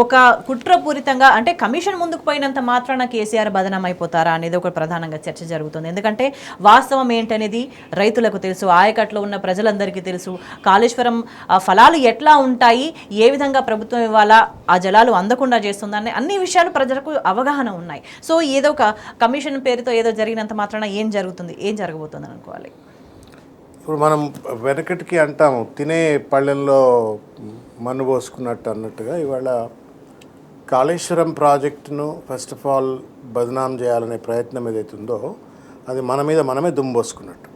ఒక కుట్రపూరితంగా అంటే కమిషన్ ముందుకు పోయినంత మాత్రాన కేసీఆర్ బదనం అయిపోతారా అనేది ఒక ప్రధానంగా చర్చ జరుగుతుంది. ఎందుకంటే వాస్తవం ఏంటనేది రైతులకు తెలుసు, ఆయకట్లో ఉన్న ప్రజలందరికీ తెలుసు, కాళేశ్వరం ఫలాలు ఎట్లా ఉంటాయి, ఏ విధంగా ప్రభుత్వం ఇవాళ ఆ జలాలు అందకుండా చేస్తుందని అన్ని విషయాలు ప్రజలకు అవగాహన ఉన్నాయి. సో ఏదో ఒక కమిషన్ పేరుతో ఏదో జరిగినంత మాత్రాన ఏం జరగబోతుంది అని అనుకోవాలి. ఇప్పుడు మనం వెనకటికి అంటాము తినే పళ్ళెంలో మన్ను పోసుకున్నట్టు అన్నట్టుగా ఇవాళ కాళేశ్వరం ప్రాజెక్టును ఫస్ట్ ఆఫ్ ఆల్ బదనాం చేయాలనే ప్రయత్నం ఏదైతుందో అది మన మీద మనమే దుమ్ము పోసుకున్నట్టు.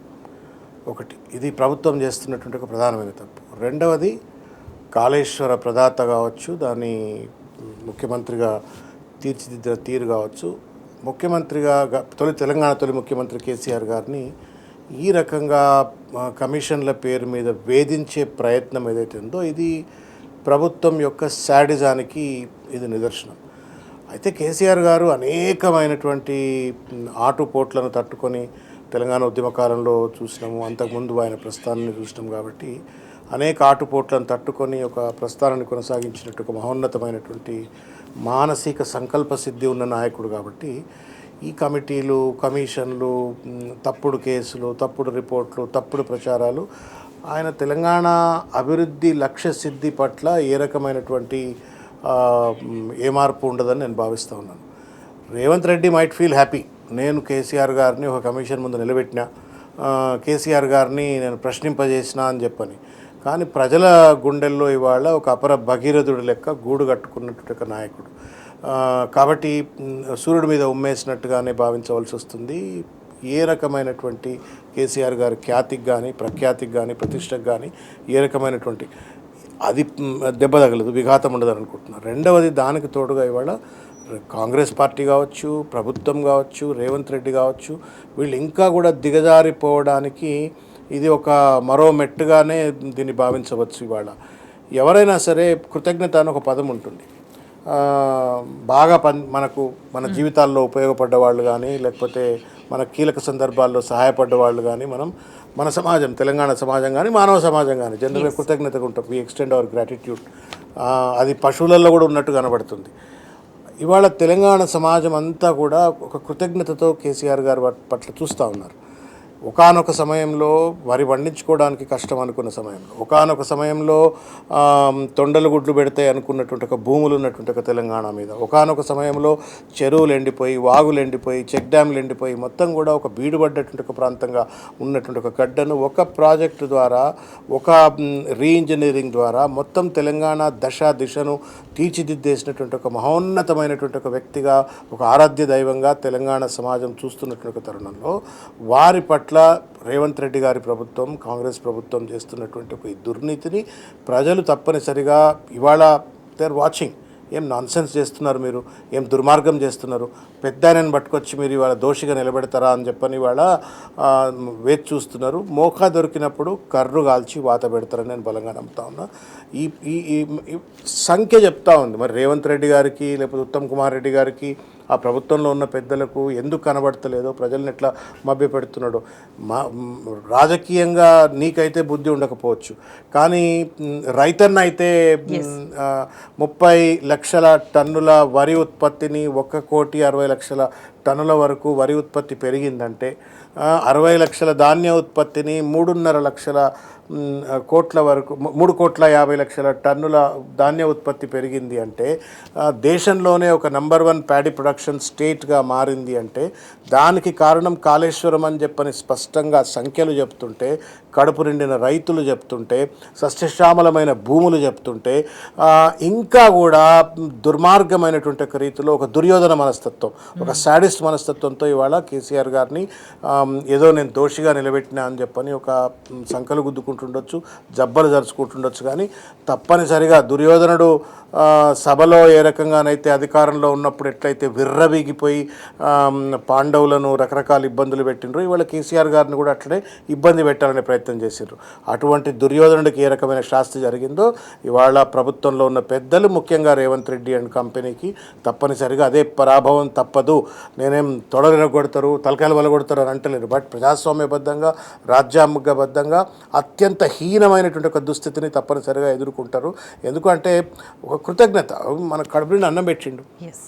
ఒకటి ఇది ప్రభుత్వం చేస్తున్నటువంటి ఒక ప్రధానమైన తప్పు. రెండవది కాళేశ్వర ప్రదాత కావచ్చు, దాన్ని ముఖ్యమంత్రిగా తీర్చిదిద్దిన తీరు కావచ్చు, ముఖ్యమంత్రిగా తెలంగాణ తొలి ముఖ్యమంత్రి కేసీఆర్ గారిని ఈ రకంగా కమిషన్ల పేరు మీద వేధించే ప్రయత్నం ఏదైతే ఉందో ఇది ప్రభుత్వం యొక్క శాడిజానికి ఇది నిదర్శనం. అయితే కేసీఆర్ గారు అనేకమైనటువంటి ఆటుపోట్లను తట్టుకొని తెలంగాణ ఉద్యమకాలంలో చూసినాము, అంతకుముందు ఆయన ప్రస్థానాన్ని చూసినాం. కాబట్టి అనేక ఆటుపోట్లను తట్టుకొని ఒక ప్రస్థానాన్ని కొనసాగించినట్టు ఒక మహోన్నతమైనటువంటి మానసిక సంకల్ప సిద్ధి ఉన్న నాయకుడు. కాబట్టి ఈ కమిటీలు, కమిషన్లు, తప్పుడు కేసులు, తప్పుడు రిపోర్ట్లు, తప్పుడు ప్రచారాలు ఆయన తెలంగాణ అభివృద్ధి లక్ష్య సిద్ధి పట్ల ఏ రకమైనటువంటి ఏ మార్పు ఉండదని నేను భావిస్తూ ఉన్నాను. Revanth Reddy might feel happy, నేను కేసీఆర్ గారిని ఒక కమిషన్ ముందు నిలబెట్టినా, కేసీఆర్ గారిని నేను ప్రశ్నింపజేసినా అని చెప్పని. కానీ ప్రజల గుండెల్లో ఇవాళ ఒక అపర భగీరథుడి లెక్క గూడు కట్టుకున్నటువంటి ఒక నాయకుడు. కాబట్టి సూర్యుడి మీద ఉమ్మేసినట్టుగానే భావించవలసి వస్తుంది. ఏ రకమైనటువంటి కేసీఆర్ గారి ఖ్యాతికి కానీ, ప్రఖ్యాతికి కానీ, ప్రతిష్టకు కానీ ఏ రకమైనటువంటి అది దెబ్బ తగలదు, విఘాతం ఉండదని అనుకుంటున్నాను. రెండవది దానికి తోడుగా ఇవాళ కాంగ్రెస్ పార్టీ కావచ్చు, ప్రభుత్వం కావచ్చు, రేవంత్ రెడ్డి కావచ్చు, వీళ్ళు ఇంకా కూడా దిగజారిపోవడానికి ఇది ఒక మరో మెట్టుగానే దీన్ని భావించవచ్చు. ఇవాళ ఎవరైనా సరే కృతజ్ఞత అని ఒక పదం ఉంటుంది. బాగా మన జీవితాల్లో ఉపయోగపడ్డ వాళ్ళు కానీ, లేకపోతే మన కీలక సందర్భాల్లో సహాయపడ్డ వాళ్ళు కానీ, మన సమాజం, తెలంగాణ సమాజం కానీ, మానవ సమాజం కానీ జనరల్గా కృతజ్ఞతగా ఉంటాం. We extend our gratitude. అది పశువులలో కూడా ఉన్నట్టు కనబడుతుంది. ఇవాళ తెలంగాణ సమాజం అంతా కూడా ఒక కృతజ్ఞతతో కేసీఆర్ గారి పట్ల చూస్తూ ఉన్నారు. ఒకానొక సమయంలో వరి పండించుకోవడానికి కష్టం అనుకున్న సమయంలో, ఒకానొక సమయంలో తొండలు గుడ్లు పెడతాయి అనుకున్నటువంటి ఒక భూములు ఉన్నటువంటి ఒక తెలంగాణ మీద, ఒకానొక సమయంలో చెరువులు ఎండిపోయి, వాగులు ఎండిపోయి, చెక్ డ్యామ్లు ఎండిపోయి మొత్తం కూడా ఒక బీడుపడ్డటువంటి ఒక ప్రాంతంగా ఉన్నటువంటి ఒక గడ్డను ఒక ప్రాజెక్టు ద్వారా, ఒక రీఇంజనీరింగ్ ద్వారా మొత్తం తెలంగాణ దిశను తీర్చిదిద్దేసినటువంటి ఒక మహోన్నతమైనటువంటి ఒక వ్యక్తిగా, ఒక ఆరాధ్య దైవంగా తెలంగాణ సమాజం చూస్తున్నటువంటి ఒక తరుణంలో వారి పట్ల రేవంత్ రెడ్డి గారి ప్రభుత్వం, కాంగ్రెస్ ప్రభుత్వం చేస్తున్నటువంటి ఒక దుర్నీతిని ప్రజలు తప్పనిసరిగా ఇవాళ దే ఆర్ వాచింగ్. ఏం నాన్సెన్స్ చేస్తున్నారు మీరు, ఏం దుర్మార్గం చేస్తున్నారు, పెద్ద ఆయనను పట్టుకొచ్చి మీరు ఇవాళ దోషిగా నిలబెడతారా అని చెప్పని ఇవాళ వేచి చూస్తున్నారు. మోకా దొరికినప్పుడు కర్రు కాల్చి వాత పెడతారని నేను బలంగా నమ్ముతా ఉన్నా. ఈ సంఖ్య చెప్తా ఉంది. మరి రేవంత్ రెడ్డి గారికి లేకపోతే ఉత్తమ్ కుమార్ రెడ్డి గారికి, ఆ ప్రభుత్వంలో ఉన్న పెద్దలకు ఎందుకు కనబడతలేదో, ప్రజల్ని ఎట్లా మభ్యపెడుతున్నాడో. రాజకీయంగా నీకైతే బుద్ధి ఉండకపోవచ్చు, కానీ రైతన్న అయితే 30 లక్షల టన్నుల వరి ఉత్పత్తిని 1,60,00,000 టన్నుల వరకు వరి ఉత్పత్తి పెరిగిందంటే, 60 లక్షల ధాన్య ఉత్పత్తిని 3.5 కోట్ల వరకు 3,50,00,000 టన్నుల ధాన్య ఉత్పత్తి పెరిగింది అంటే, దేశంలోనే ఒక నంబర్ 1 ప్యాడీ ప్రొడక్షన్ స్టేట్గా మారింది అంటే దానికి కారణం కాళేశ్వరం అని చెప్పని స్పష్టంగా సంఖ్యలు చెప్తుంటే, కడుపు నిండిన రైతులు చెప్తుంటే, సస్యశ్యామలమైన భూములు చెప్తుంటే, ఇంకా కూడా దుర్మార్గమైనటువంటి ఒక రీతిలో ఒక దుర్యోధన మనస్తత్వం, ఒక శాడిస్ట్ మనస్తత్వంతో ఇవాళ కేసీఆర్ గారిని ఏదో నేను దోషిగా నిలబెట్టినా అని చెప్పని ఒక సంకలు గుద్దుకుంటుండొచ్చు, జబ్బలు జరుచుకుంటుండొచ్చు. కానీ తప్పనిసరిగా దుర్యోధనుడు సభలో ఏ రకంగానైతే అధికారంలో ఉన్నప్పుడు ఎట్లయితే విర్రవీగిపోయి పాండవులను రకరకాల ఇబ్బందులు పెట్టినరు, ఇవాళ కేసీఆర్ గారిని కూడా అట్లనే ఇబ్బంది పెట్టాలనే ప్రయత్నం చేసిండ్రు. అటువంటి దుర్యోధనుడికి ఏ రకమైన శాస్తి జరిగిందో ఇవాళ ప్రభుత్వంలో ఉన్న పెద్దలు, ముఖ్యంగా రేవంత్ రెడ్డి అండ్ కంపెనీకి తప్పనిసరిగా అదే పరాభవం తప్పదు. నేనేం తొడలిరగొడతారు, తలకాయలు వలగొడతారు అని అంటలేరు. బట్ ప్రజాస్వామ్యబద్ధంగా, రాజ్యాంగబద్ధంగా అత్యంత హీనమైనటువంటి ఒక దుస్థితిని తప్పనిసరిగా ఎదుర్కొంటారు. ఎందుకంటే ఒక కృతజ్ఞత. మన కడుపు నిండా అన్నం పెట్టిండు, ఎస్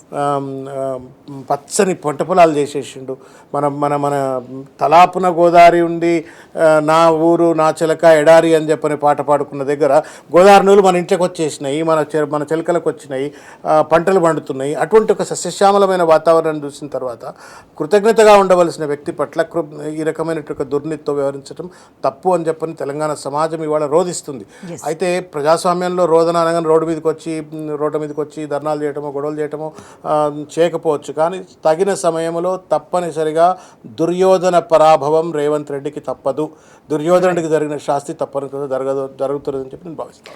పచ్చని పంట పొలాలు చేసేసిండు. మన మన మన తలాపున గోదావరి ఉండి నా ఊరు నా చిలక ఎడారి అని చెప్పని పాట పాడుకున్న దగ్గర గోదావరి నీళ్ళు మన ఇంట్లోకి వచ్చేసినాయి, మన చిలకలకు వచ్చినాయి, పంటలు పండుతున్నాయి. అటువంటి ఒక సస్యశ్యామలమైన వాతావరణం చూసిన తర్వాత కృతజ్ఞతగా ఉండవలసిన వ్యక్తి పట్ల ఈ రకమైనటువంటి దుర్నీతితో వ్యవహరించడం తప్పు అని చెప్పని తెలంగాణ సమాజం ఇవాళ రోధిస్తుంది. అయితే ప్రజాస్వామ్యంలో రోదన అనగానే రోడ్డు మీదకి వచ్చి ధర్నాలు చేయటమో గొడవలు చేయటమో చేయకపోవచ్చు, కానీ తగిన సమయంలో తప్పనిసరిగా దుర్యోధన పరాభవం రేవంత్ రెడ్డికి తప్పదు. దుర్యోధనుడికి జరిగిన శాస్తి తప్పనిసరిగా జరుగుతుందని చెప్పి నేను భావిస్తాను.